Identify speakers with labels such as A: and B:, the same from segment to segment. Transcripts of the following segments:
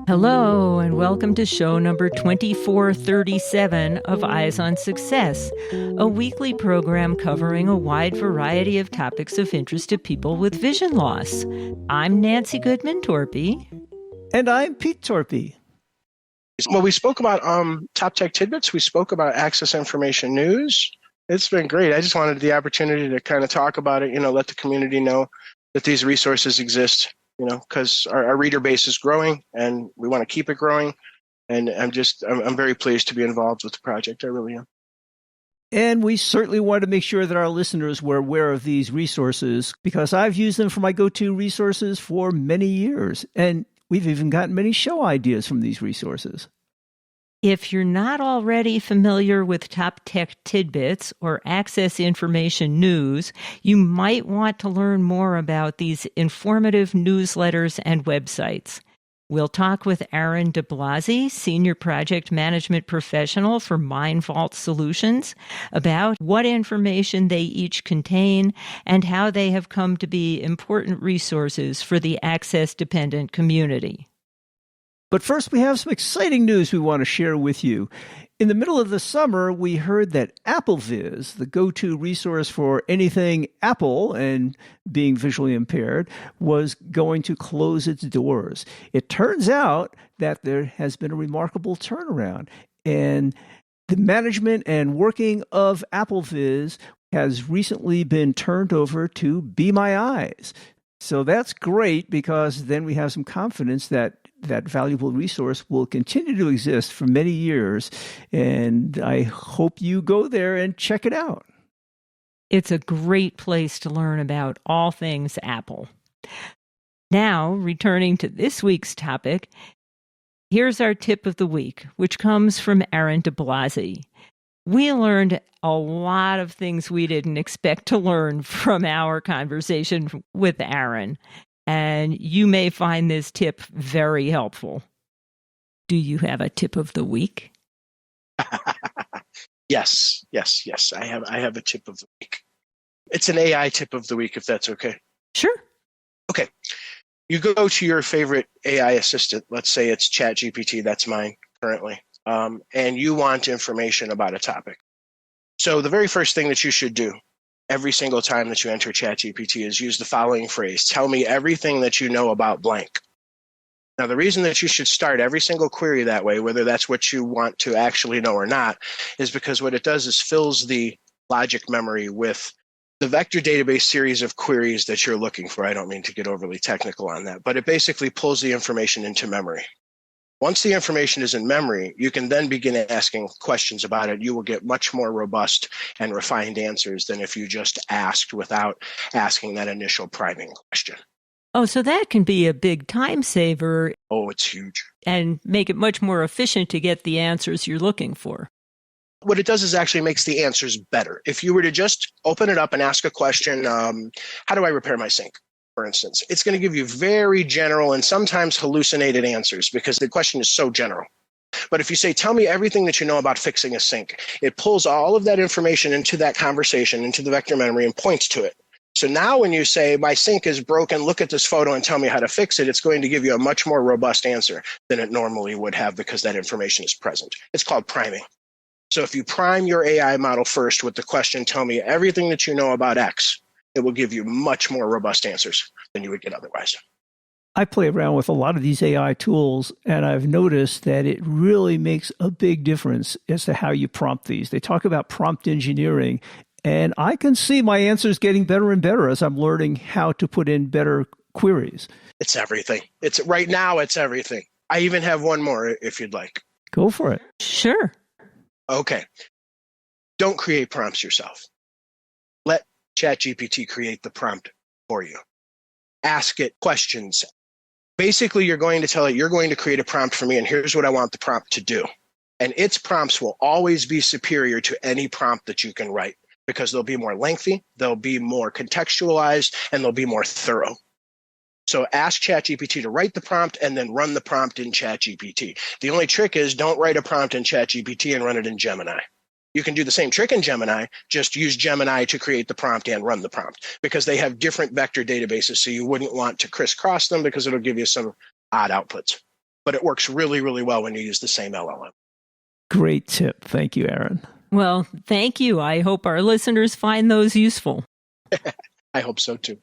A: Hello, and welcome to show number 2437 of Eyes on Success, a weekly program covering a wide variety of topics of interest to people with vision loss. I'm Nancy Goodman Torpy.
B: And I'm Pete Torpy.
C: Well, we spoke about Top Tech Tidbits. We spoke about Access Information News. It's been great. I just wanted the opportunity to kind of talk about it, let the community know that these resources exist, because our reader base is growing and we want to keep it growing. And I'm very pleased to be involved with the project. I really am.
B: And we certainly want to make sure that our listeners were aware of these resources, because I've used them for my go-to resources for many years. And we've even gotten many show ideas from these resources.
A: If you're not already familiar with Top Tech Tidbits or Access Information News, you might want to learn more about these informative newsletters and websites. We'll talk with Aaron DeBlasi, Senior Project Management Professional for MindVault Solutions, about what information they each contain and how they have come to be important resources for the access-dependent community.
B: But first, we have some exciting news we want to share with you. In the middle of the summer, we heard that AppleViz, the go-to resource for anything Apple and being visually impaired, was going to close its doors. It turns out that there has been a remarkable turnaround, and the management and working of AppleViz has recently been turned over to Be My Eyes. So that's great, because then we have some confidence that that valuable resource will continue to exist for many years. And I hope you go there and check it out.
A: It's a great place to learn about all things Apple. Now, returning to this week's topic, here's our tip of the week, which comes from Aaron DeBlasi. We learned a lot of things we didn't expect to learn from our conversation with Aaron, and you may find this tip very helpful. Do you have a tip of the week?
C: Yes. I have a tip of the week. It's an AI tip of the week, if that's okay.
A: Sure.
C: Okay. You go to your favorite AI assistant. Let's say it's ChatGPT. That's mine currently. And you want information about a topic. So the very first thing that you should do every single time that you enter ChatGPT is use the following phrase: tell me everything that you know about blank. Now, the reason that you should start every single query that way, whether that's what you want to actually know or not, is because what it does is fills the logic memory with the vector database series of queries that you're looking for. I don't mean to get overly technical on that, but it basically pulls the information into memory. Once the information is in memory, you can then begin asking questions about it. You will get much more robust and refined answers than if you just asked without asking that initial priming question.
A: Oh, so that can be a big time saver.
C: Oh, it's huge.
A: And make it much more efficient to get the answers you're looking for.
C: What it does is actually makes the answers better. If you were to just open it up and ask a question, how do I repair my sink? For instance, it's going to give you very general and sometimes hallucinated answers because the question is so general. But if you say, tell me everything that you know about fixing a sink, it pulls all of that information into that conversation, into the vector memory, and points to it. So now when you say, my sink is broken, look at this photo and tell me how to fix it, it's going to give you a much more robust answer than it normally would have because that information is present. It's called priming. So if you prime your AI model first with the question, tell me everything that you know about X, it will give you much more robust answers than you would get otherwise.
B: I play around with a lot of these AI tools, and I've noticed that it really makes a big difference as to how you prompt these. They talk about prompt engineering, and I can see my answers getting better and better as I'm learning how to put in better queries.
C: It's everything. Right now, it's everything. I even have one more if you'd like.
B: Go for it.
A: Sure.
C: Okay. Don't create prompts yourself. Let ChatGPT create the prompt for you. Ask it questions. Basically, you're going to tell it, you're going to create a prompt for me, and here's what I want the prompt to do. And its prompts will always be superior to any prompt that you can write because they'll be more lengthy, they'll be more contextualized, and they'll be more thorough. So ask ChatGPT to write the prompt and then run the prompt in ChatGPT. The only trick is don't write a prompt in ChatGPT and run it in Gemini. You can do the same trick in Gemini, just use Gemini to create the prompt and run the prompt, because they have different vector databases. So you wouldn't want to crisscross them because it'll give you some odd outputs. But it works really, really well when you use the same LLM.
B: Great tip. Thank you, Aaron.
A: Well, thank you. I hope our listeners find those useful.
C: I hope so too.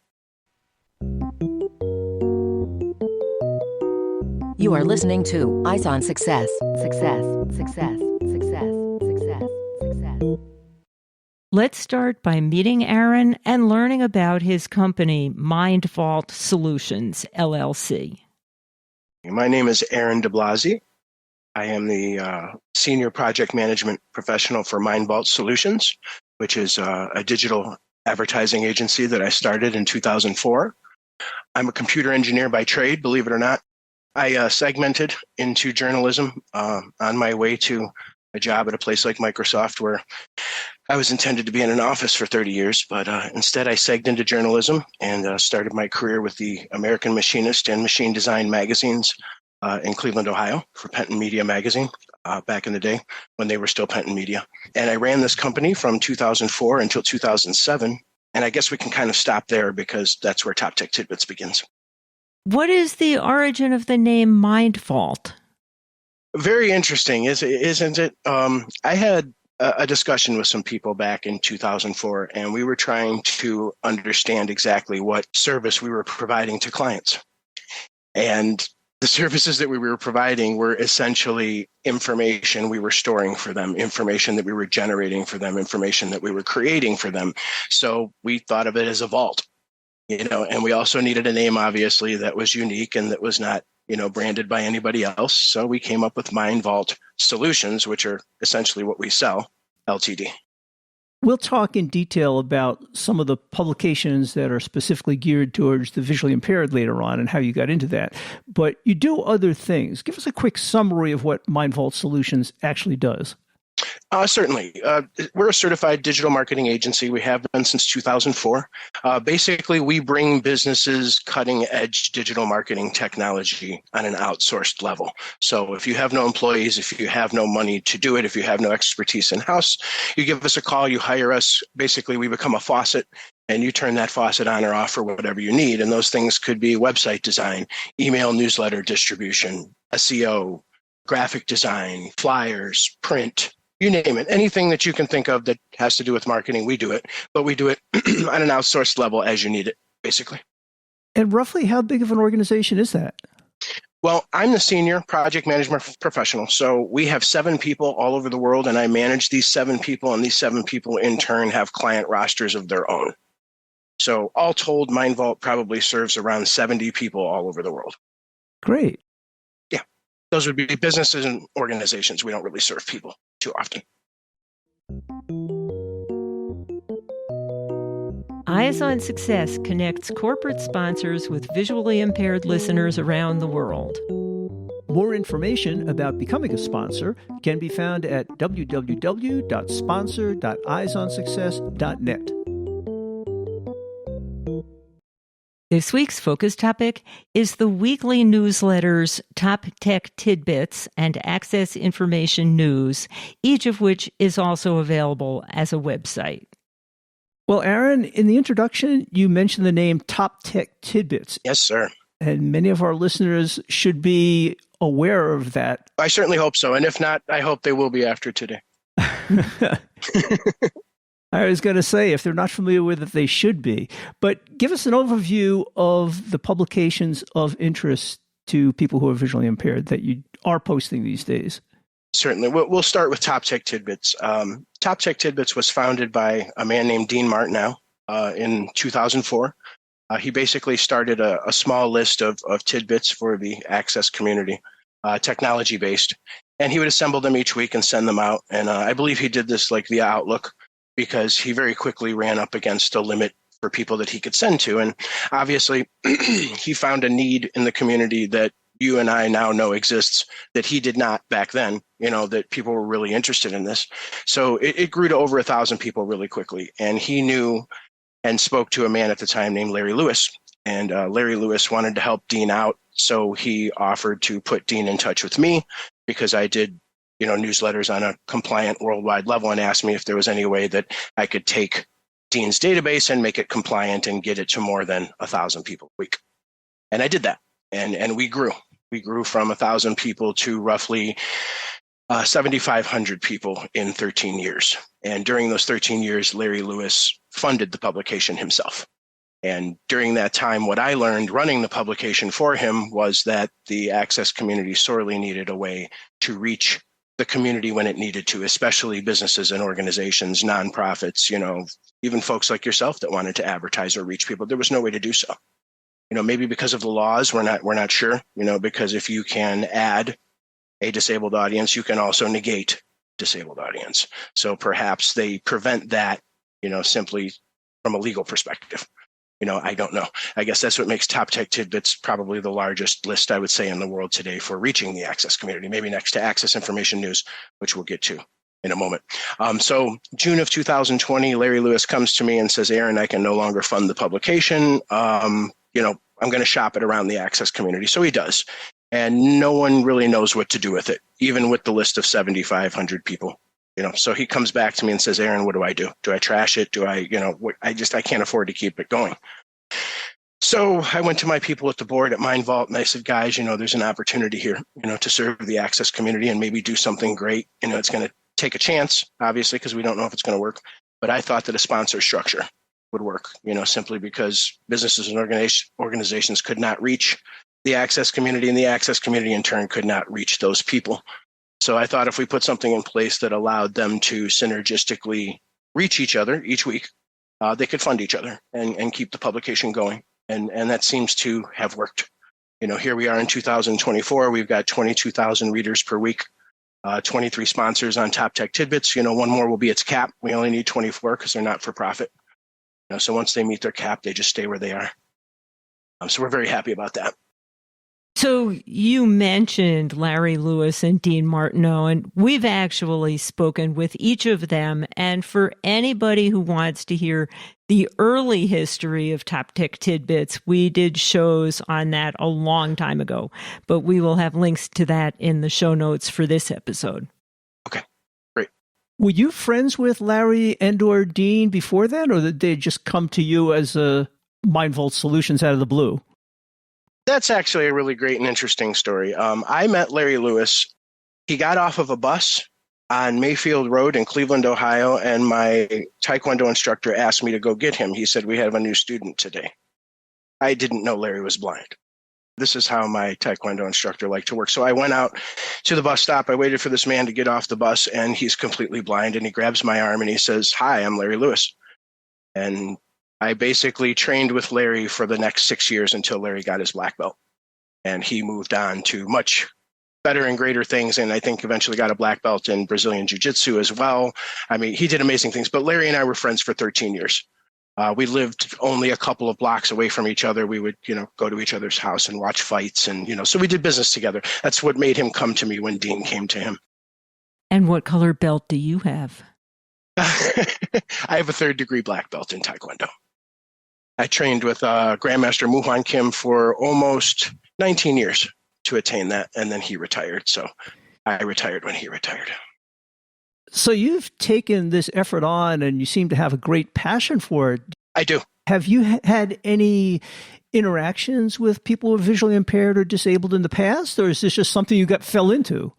D: You are listening to Eyes on Success. Success, success, success, success, success.
A: Let's start by meeting Aaron and learning about his company, MindVault Solutions, LLC.
C: My name is Aaron DeBlasi. I am the Senior Project Management Professional for MindVault Solutions, which is a digital advertising agency that I started in 2004. I'm a computer engineer by trade, believe it or not. I segmented into journalism on my way to a job at a place like Microsoft, where I was intended to be in an office for 30 years, but instead I segged into journalism and started my career with the American Machinist and Machine Design magazines in Cleveland, Ohio, for Penton Media magazine back in the day when they were still Penton Media. And I ran this company from 2004 until 2007. And I guess we can kind of stop there because that's where Top Tech Tidbits begins.
A: What is the origin of the name MindVault?
C: Very interesting, isn't it? I had a discussion with some people back in 2004, and we were trying to understand exactly what service we were providing to clients. And the services that we were providing were essentially information we were storing for them, information that we were generating for them, information that we were creating for them. So we thought of it as a vault, and we also needed a name, obviously, that was unique and that was not, branded by anybody else. So we came up with MindVault Solutions, which are essentially what we sell, Ltd.
B: We'll talk in detail about some of the publications that are specifically geared towards the visually impaired later on and how you got into that. But you do other things. Give us a quick summary of what MindVault Solutions actually does.
C: Certainly. We're a certified digital marketing agency. We have been since 2004. Basically, we bring businesses cutting-edge digital marketing technology on an outsourced level. So if you have no employees, if you have no money to do it, if you have no expertise in-house, you give us a call, you hire us. Basically, we become a faucet, and you turn that faucet on or off for whatever you need. And those things could be website design, email newsletter distribution, SEO, graphic design, flyers, print, you name it. Anything that you can think of that has to do with marketing, we do it. But we do it on an outsourced level as you need it, basically.
B: And roughly how big of an organization is that?
C: Well, I'm the Senior Project Management Professional. So we have 7 people all over the world, and I manage these 7 people, and these 7 people in turn have client rosters of their own. So all told, MindVault probably serves around 70 people all over the world.
B: Great.
C: Yeah. Those would be businesses and organizations. We don't really serve people too often.
A: Eyes on Success connects corporate sponsors with visually impaired listeners around the world.
B: More information about becoming a sponsor can be found at www.sponsor.eyesonsuccess.net.
A: This week's focus topic is the weekly newsletters Top Tech Tidbits and Access Information News, each of which is also available as a website.
B: Well, Aaron, in the introduction, you mentioned the name Top Tech Tidbits.
C: Yes, sir.
B: And many of our listeners should be aware of that.
C: I certainly hope so. And if not, I hope they will be after today.
B: I was going to say, if they're not familiar with it, they should be. But give us an overview of the publications of interest to people who are visually impaired that you are posting these days.
C: Certainly. We'll start with Top Tech Tidbits. Top Tech Tidbits was founded by a man named Dean Martineau in 2004. He basically started a small list of tidbits for the Access community, technology-based. And he would assemble them each week and send them out. And I believe he did this like via Outlook, because he very quickly ran up against a limit for people that he could send to. And obviously, he found a need in the community that you and I now know exists that he did not back then, that people were really interested in this. So it grew to over 1,000 people really quickly. And he knew and spoke to a man at the time named Larry Lewis. And Larry Lewis wanted to help Dean out. So he offered to put Dean in touch with me, because I did newsletters on a compliant worldwide level, and asked me if there was any way that I could take Dean's database and make it compliant and get it to more than 1,000 people a week. And I did that. And we grew. We grew from 1,000 people to roughly 7,500 people in 13 years. And during those 13 years, Larry Lewis funded the publication himself. And during that time, what I learned running the publication for him was that the Access community sorely needed a way to reach the community when it needed to, especially businesses and organizations, nonprofits, even folks like yourself that wanted to advertise or reach people. There was no way to do so. Maybe because of the laws, we're not sure, because if you can add a disabled audience, you can also negate disabled audience. So perhaps they prevent that, simply from a legal perspective. I don't know. I guess that's what makes Top Tech Tidbits probably the largest list, I would say, in the world today for reaching the Access community, maybe next to Access Information News, which we'll get to in a moment. So June of 2020, Larry Lewis comes to me and says, Aaron, I can no longer fund the publication. I'm going to shop it around the Access community. So he does. And no one really knows what to do with it, even with the list of 7,500 people. So he comes back to me and says, Aaron, what do I do? Do I trash it? Do I, I can't afford to keep it going. So I went to my people at the board at MindVault and I said, guys, there's an opportunity here, to serve the Access community and maybe do something great. It's going to take a chance, obviously, because we don't know if it's going to work. But I thought that a sponsor structure would work, simply because businesses and organizations could not reach the Access community, and the Access community in turn could not reach those people. So I thought if we put something in place that allowed them to synergistically reach each other each week, they could fund each other and keep the publication going. And that seems to have worked. Here we are in 2024. We've got 22,000 readers per week, 23 sponsors on Top Tech Tidbits. One more will be its cap. We only need 24 because they're not for profit. So once they meet their cap, they just stay where they are. So we're very happy about that.
A: So you mentioned Larry Lewis and Dean Martineau, and we've actually spoken with each of them. And for anybody who wants to hear the early history of Top Tech Tidbits, we did shows on that a long time ago, but we will have links to that in the show notes for this episode.
C: Okay, great.
B: Were you friends with Larry and or Dean before then, or did they just come to you as a MindVault Solutions out of the blue?
C: That's actually a really great and interesting story. I met Larry Lewis. He got off of a bus on Mayfield Road in Cleveland, Ohio, and my Taekwondo instructor asked me to go get him. He said, we have a new student today. I didn't know Larry was blind. This is how my Taekwondo instructor liked to work. So I went out to the bus stop. I waited for this man to get off the bus, and he's completely blind. And he grabs my arm and he says, hi, I'm Larry Lewis. And I basically trained with Larry for the next 6 years until Larry got his black belt. And he moved on to much better and greater things. And I think eventually got a black belt in Brazilian Jiu-Jitsu as well. I mean, he did amazing things. But Larry and I were friends for 13 years. We lived only a couple of blocks away from each other. We would, go to each other's house and watch fights. And, so we did business together. That's what made him come to me when Dean came to him.
A: And what color belt do you have?
C: I have a 3rd degree black belt in Taekwondo. I trained with Grandmaster Muhan Kim for almost 19 years to attain that, and then he retired. So I retired when he retired.
B: So you've taken this effort on, and you seem to have a great passion for it.
C: I do.
B: Have you had any interactions with people who are visually impaired or disabled in the past, or is this just something you fell into?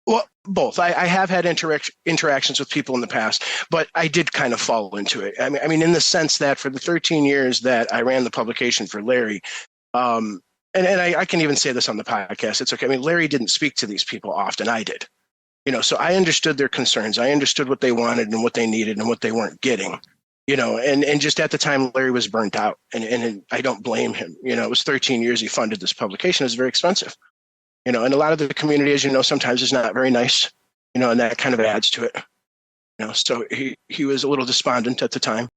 C: Well, both. I have had interactions with people in the past, but I did kind of fall into it. I mean, in the sense that for the 13 years that I ran the publication for Larry, and I can even say this on the podcast, it's okay. I mean, Larry didn't speak to these people often. I did. So I understood their concerns. I understood what they wanted and what they needed and what they weren't getting. And just at the time, Larry was burnt out, and I don't blame him. It was 13 years he funded this publication. It was very expensive. And a lot of the community, as sometimes is not very nice, and that kind of adds to it. So he was a little despondent at the time.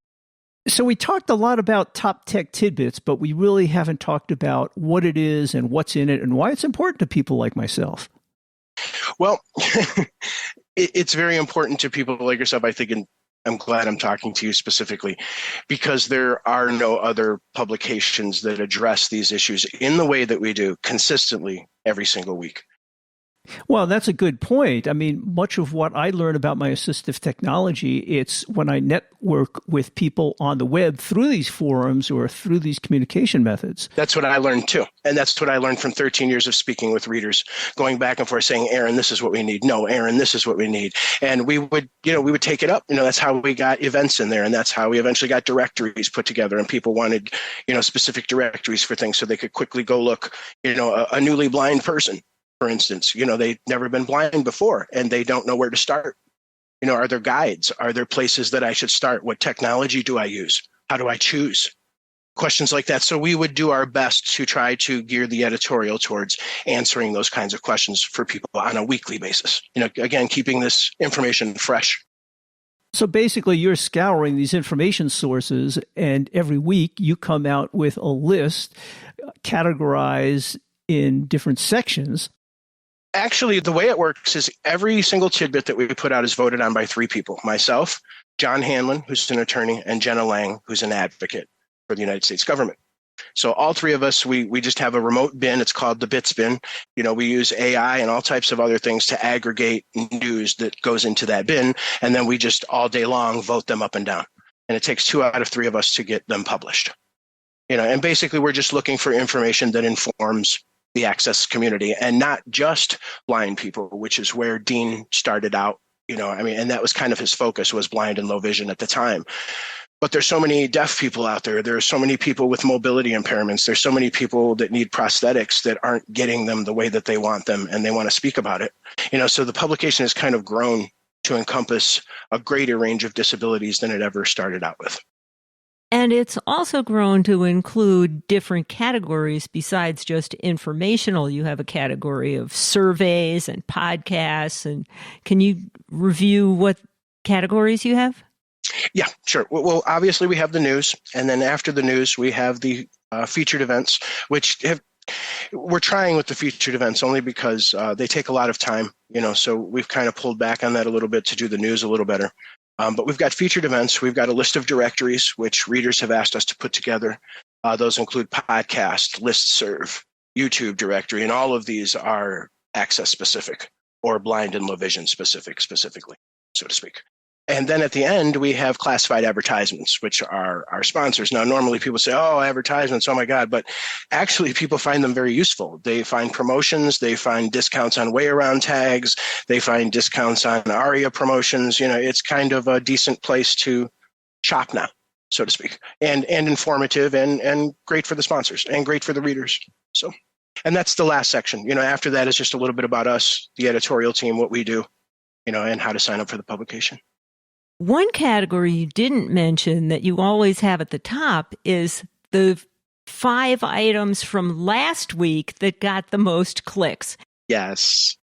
B: So we talked a lot about Top Tech Tidbits, but we really haven't talked about what it is and what's in it and why it's important to people like myself.
C: Well, it's very important to people like yourself, I think, and I'm glad I'm talking to you specifically, because there are no other publications that address these issues in the way that we do consistently every single week.
B: Well, that's a good point. I mean, much of what I learn about my assistive technology, it's when I network with people on the web through these forums or through these communication methods.
C: That's what I learned too. And that's what I learned from 13 years of speaking with readers, going back and forth saying, Aaron, this is what we need. No, Aaron, this is what we need. And we would take it up. That's how we got events in there. And that's how we eventually got directories put together. And people wanted, specific directories for things so they could quickly go look, a newly blind person, for instance, they've never been blind before and they don't know where to start. Are there guides? Are there places that I should start? What technology do I use? How do I choose? Questions like that. So we would do our best to try to gear the editorial towards answering those kinds of questions for people on a weekly basis. Again, keeping this information fresh.
B: So basically, you're scouring these information sources, and every week you come out with a list categorized in different sections.
C: Actually, the way it works is every single tidbit that we put out is voted on by three people. Myself, John Hanlon, who's an attorney, and Jenna Lang, who's an advocate for the United States government. So all three of us, we just have a remote bin. It's called the Bits bin. We use AI and all types of other things to aggregate news that goes into that bin. And then we just all day long vote them up and down. And it takes 2 out of 3 of us to get them published. And basically we're just looking for information that informs the Access community and not just blind people, which is where Dean started out, and that was kind of his focus, was blind and low vision at the time. But there's so many deaf people out there. There's so many people with mobility impairments. There's so many people that need prosthetics that aren't getting them the way that they want them, and they want to speak about it. So the publication has kind of grown to encompass a greater range of disabilities than it ever started out with.
A: And it's also grown to include different categories besides just informational. You have a category of surveys and podcasts. And can you review what categories you have?
C: Yeah, sure. Well, obviously we have the news. And then after the news, we have the featured events, we're trying with the featured events only because they take a lot of time, so we've kind of pulled back on that a little bit to do the news a little better. But we've got featured events. We've got a list of directories, which readers have asked us to put together. Those include podcast, listserv, YouTube directory, and all of these are access specific or blind and low vision specifically, so to speak. And then at the end, we have classified advertisements, which are our sponsors. Now, normally people say, oh, advertisements, oh my God. But actually, people find them very useful. They find promotions. They find discounts on way around tags. They find discounts on ARIA promotions. It's kind of a decent place to shop now, so to speak, and informative and great for the sponsors and great for the readers. So, and that's the last section. After that is just a little bit about us, the editorial team, what we do, and how to sign up for the publication.
A: One category you didn't mention that you always have at the top is the 5 items from last week that got the most clicks.
C: Yes.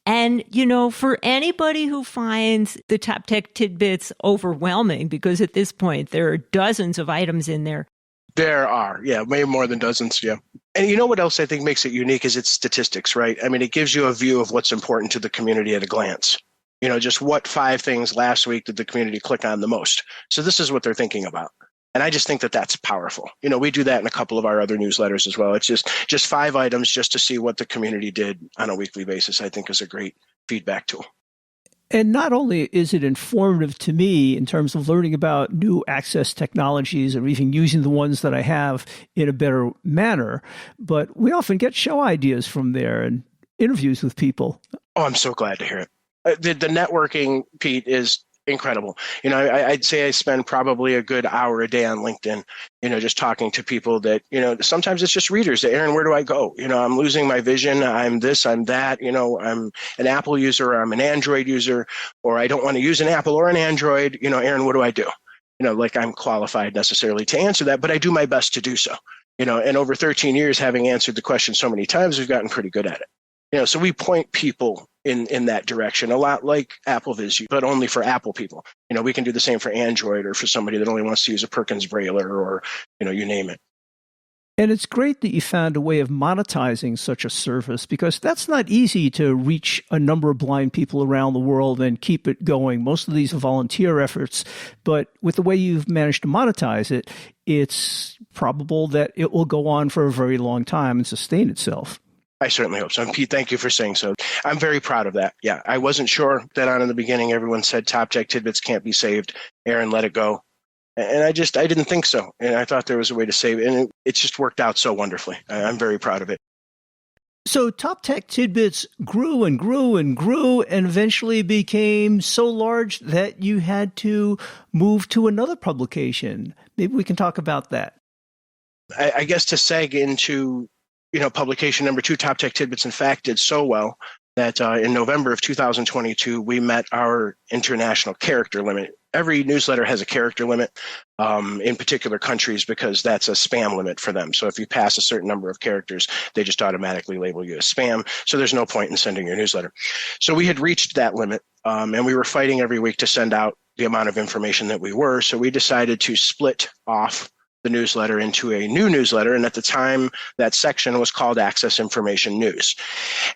A: And, for anybody who finds the Top Tech Tidbits overwhelming, because at this point there are dozens of items in there.
C: There are, yeah, maybe more than dozens, yeah. And what else I think makes it unique is its statistics, right? I mean, it gives you a view of what's important to the community at a glance. Just what 5 things last week did the community click on the most? So this is what they're thinking about. And I just think that that's powerful. We do that in a couple of our other newsletters as well. It's just 5 items just to see what the community did on a weekly basis, I think is a great feedback tool.
B: And not only is it informative to me in terms of learning about new access technologies or even using the ones that I have in a better manner, but we often get show ideas from there and interviews with people.
C: Oh, I'm so glad to hear it. The networking, Pete, is incredible. I'd say I spend probably a good hour a day on LinkedIn, just talking to people that, sometimes it's just readers. Aaron, where do I go? I'm losing my vision. I'm this, I'm that. I'm an Apple user, or I'm an Android user, or I don't want to use an Apple or an Android. Aaron, what do I do? I'm qualified necessarily to answer that, but I do my best to do so. And over 13 years, having answered the question so many times, we've gotten pretty good at it. So we point people in that direction, a lot like AppleVis, but only for Apple people. We can do the same for Android or for somebody that only wants to use a Perkins Brailler or, you name it.
B: And it's great that you found a way of monetizing such a service, because that's not easy to reach a number of blind people around the world and keep it going. Most of these are volunteer efforts, but with the way you've managed to monetize it, it's probable that it will go on for a very long time and sustain itself.
C: I certainly hope so. And Pete, thank you for saying so. I'm very proud of that. Yeah, I wasn't sure that in the beginning. Everyone said Top Tech Tidbits can't be saved. Aaron, let it go. And I didn't think so. And I thought there was a way to save it. And it just worked out so wonderfully. I'm very proud of it.
B: So Top Tech Tidbits grew and grew and grew and eventually became so large that you had to move to another publication. Maybe we can talk about that.
C: I guess to seg into, publication number 2, Top Tech Tidbits, in fact, did so well that in November of 2022, we met our international character limit. Every newsletter has a character limit in particular countries because that's a spam limit for them. So if you pass a certain number of characters, they just automatically label you as spam. So there's no point in sending your newsletter. So we had reached that limit, and we were fighting every week to send out the amount of information that we were. So we decided to split off the newsletter into a new newsletter. And at the time, that section was called Access Information News.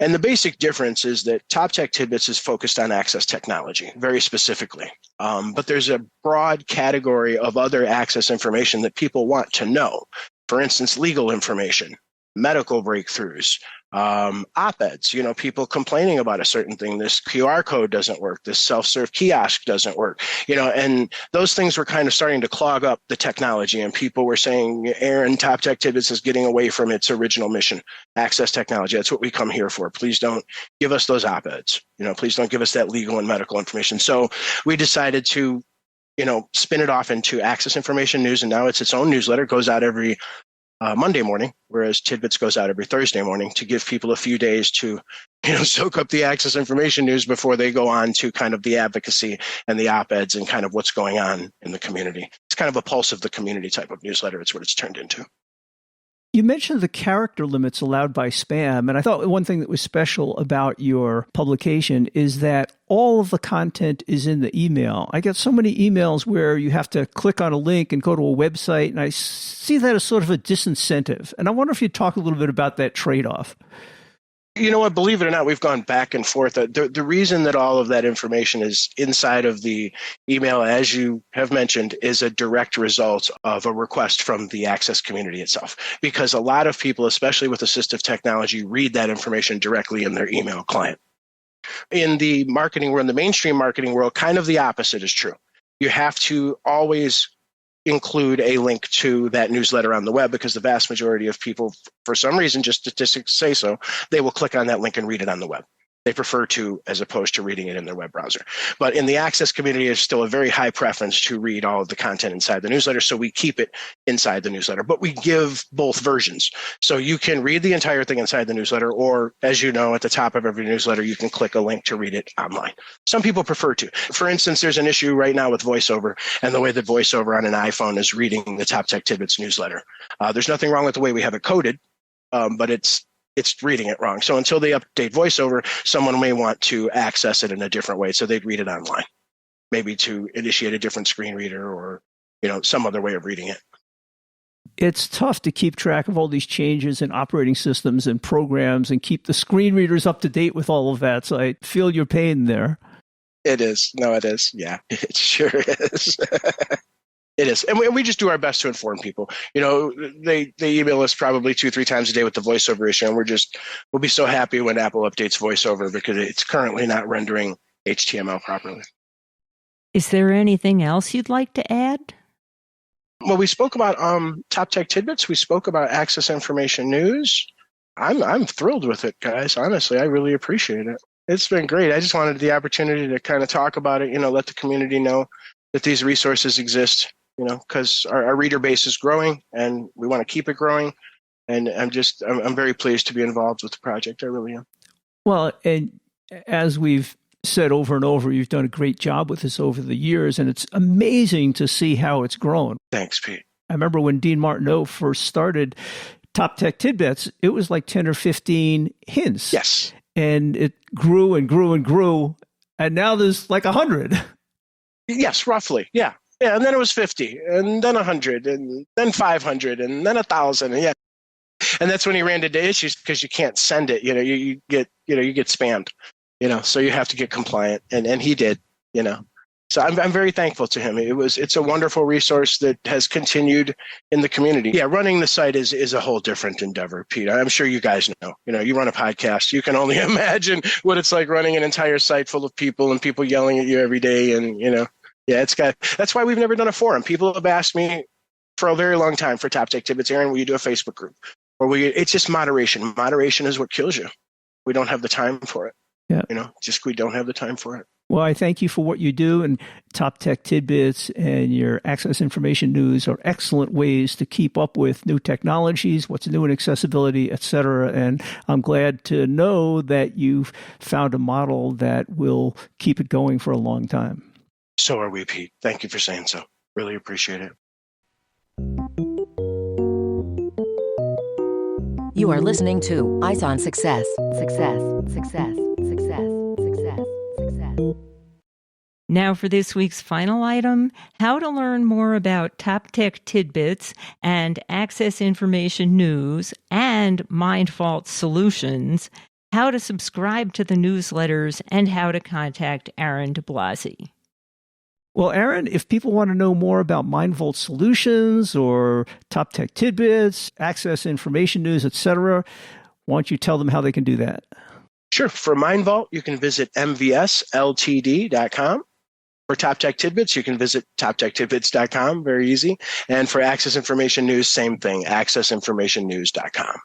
C: And the basic difference is that Top Tech Tidbits is focused on access technology, very specifically. But there's a broad category of other access information that people want to know. For instance, legal information, medical breakthroughs, op-eds, people complaining about a certain thing. This QR code doesn't work. This self-serve kiosk doesn't work, and those things were kind of starting to clog up the technology. And people were saying, Aaron, Top Tech Tidbits is getting away from its original mission, access technology. That's what we come here for. Please don't give us those op-eds. Please don't give us that legal and medical information. So we decided to, spin it off into Access Information News. And now it's its own newsletter. It goes out every Monday morning, whereas Tidbits goes out every Thursday morning to give people a few days to, soak up the access information news before they go on to kind of the advocacy and the op-eds and kind of what's going on in the community. It's kind of a pulse of the community type of newsletter. It's what it's turned into.
B: You mentioned the character limits allowed by spam, and I thought one thing that was special about your publication is that all of the content is in the email. I get so many emails where you have to click on a link and go to a website, and I see that as sort of a disincentive. And I wonder if you'd talk a little bit about that trade-off.
C: You know what, believe it or not, we've gone back and forth. The reason that all of that information is inside of the email, as you have mentioned, is a direct result of a request from the Access community itself. Because a lot of people, especially with assistive technology, read that information directly in their email client. In the marketing world, in the mainstream marketing world, kind of the opposite is true. You have to always include a link to that newsletter on the web because the vast majority of people, for some reason, just statistics say so, they will click on that link and read it on the web. They prefer to, as opposed to reading it in their web browser. But in the Access community, there's still a very high preference to read all of the content inside the newsletter, so we keep it inside the newsletter. But we give both versions. So you can read the entire thing inside the newsletter, or as you know, at the top of every newsletter, you can click a link to read it online. Some people prefer to. For instance, there's an issue right now with VoiceOver and the way that VoiceOver on an iPhone is reading the Top Tech Tidbits newsletter. There's nothing wrong with the way we have it coded, but it's reading it wrong. So until they update VoiceOver, someone may want to access it in a different way. So they'd read it online, maybe to initiate a different screen reader or, some other way of reading it.
B: It's tough to keep track of all these changes in operating systems and programs and keep the screen readers up to date with all of that. So I feel your pain there.
C: It is. No, it is. Yeah, it sure is. It is. And we just do our best to inform people. They email us probably 2-3 times a day with the VoiceOver issue, and we'll be so happy when Apple updates VoiceOver because it's currently not rendering HTML properly.
A: Is there anything else you'd like to add?
C: Well, we spoke about Top Tech Tidbits. We spoke about Access Information News. I'm thrilled with it, guys. Honestly, I really appreciate it. It's been great. I just wanted the opportunity to kind of talk about it, let the community know that these resources exist. Because our reader base is growing and we want to keep it growing. And I'm very pleased to be involved with the project. I really am.
B: Well, and as we've said over and over, you've done a great job with this over the years, and it's amazing to see how it's grown.
C: Thanks, Pete.
B: I remember when Dean Martineau first started Top Tech Tidbits, it was like 10 or 15 hints.
C: Yes.
B: And it grew and grew and grew, and now there's like 100.
C: Yes, roughly. Yeah. Yeah, and then it was 50, and then 100, and then 500, and then 1,000. And yeah, and that's when he ran into issues because you can't send it. You get spammed. So you have to get compliant, and he did. So I'm very thankful to him. It's a wonderful resource that has continued in the community. Yeah, running the site is a whole different endeavor, Pete. I'm sure you guys know. You run a podcast. You can only imagine what it's like running an entire site full of people and people yelling at you every day. And that's why we've never done a forum. People have asked me for a very long time for Top Tech Tidbits, Aaron, will you do a Facebook group? Or it's just moderation. Moderation is what kills you. We don't have the time for it.
B: Yeah.
C: We don't have the time for it.
B: Well, I thank you for what you do, and Top Tech Tidbits and your Access Information News are excellent ways to keep up with new technologies, what's new in accessibility, et cetera. And I'm glad to know that you've found a model that will keep it going for a long time.
C: So are we, Pete. Thank you for saying so. Really appreciate it.
D: You are listening to Eyes on Success. Success, success, success, success, success.
A: Now for this week's final item, how to learn more about Top Tech Tidbits and Access Information News and MindVault Solutions, how to subscribe to the newsletters, and how to contact Aaron DeBlasi.
B: Well, Aaron, if people want to know more about MindVault Solutions or Top Tech Tidbits, Access Information News, etc., why don't you tell them how they can do that?
C: Sure. For MindVault, you can visit mvsltd.com. For Top Tech Tidbits, you can visit toptechtidbits.com. Very easy. And for Access Information News, same thing, accessinformationnews.com.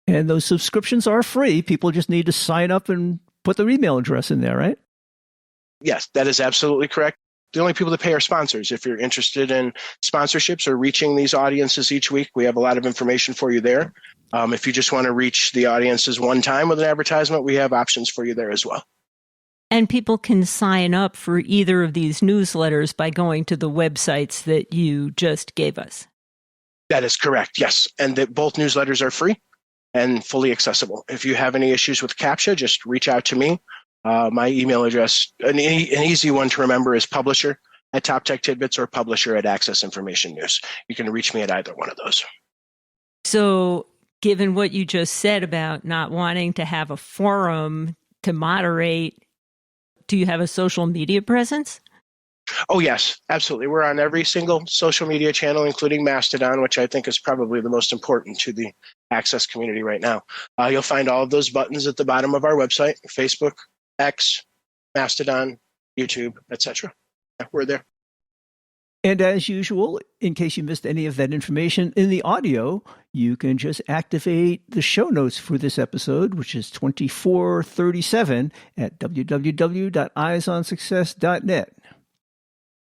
B: And those subscriptions are free. People just need to sign up and put their email address in there, right?
C: Yes, that is absolutely correct. The only people that pay are sponsors. If you're interested in sponsorships or reaching these audiences each week, we have a lot of information for you there. If you just want to reach the audiences one time with an advertisement, we have options for you there as well.
A: And people can sign up for either of these newsletters by going to the websites that you just gave us.
C: That is correct, yes. And that both newsletters are free and fully accessible. If you have any issues with CAPTCHA, just reach out to me. My email address, an easy one to remember, is publisher at Top Tech Tidbits or publisher at Access Information News. You can reach me at either one of those.
A: So given what you just said about not wanting to have a forum to moderate, do you have a social media presence?
C: Oh, yes, absolutely. We're on every single social media channel, including Mastodon, which I think is probably the most important to the Access community right now. You'll find all of those buttons at the bottom of our website: Facebook, X, Mastodon, YouTube, etc. We're there.
B: And as usual, in case you missed any of that information in the audio, you can just activate the show notes for this episode, which is 2437 at www.eyesonsuccess.net.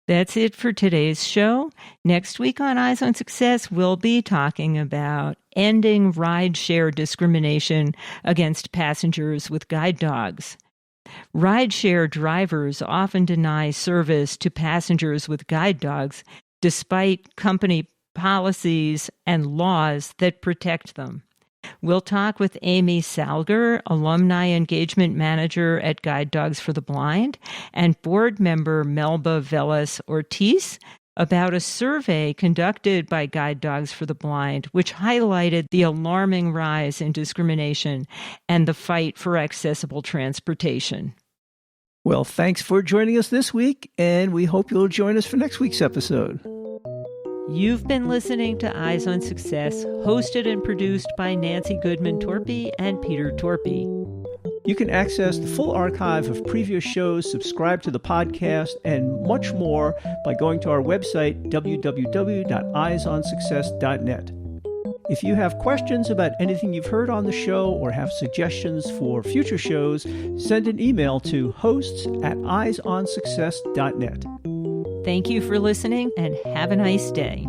A: That's it for today's show. Next week on Eyes on Success, we'll be talking about ending rideshare discrimination against passengers with guide dogs. Rideshare drivers often deny service to passengers with guide dogs despite company policies and laws that protect them. We'll talk with Amy Salger, Alumni Engagement Manager at Guide Dogs for the Blind, and board member Melba Velas Ortiz about a survey conducted by Guide Dogs for the Blind, which highlighted the alarming rise in discrimination and the fight for accessible transportation.
B: Well, thanks for joining us this week, and we hope you'll join us for next week's episode.
A: You've been listening to Eyes on Success, hosted and produced by Nancy Goodman Torpy and Peter Torpy.
B: You can access the full archive of previous shows, subscribe to the podcast, and much more by going to our website, www.eyesonsuccess.net. If you have questions about anything you've heard on the show or have suggestions for future shows, send an email to hosts@eyesonsuccess.net.
A: Thank you for listening and have a nice day.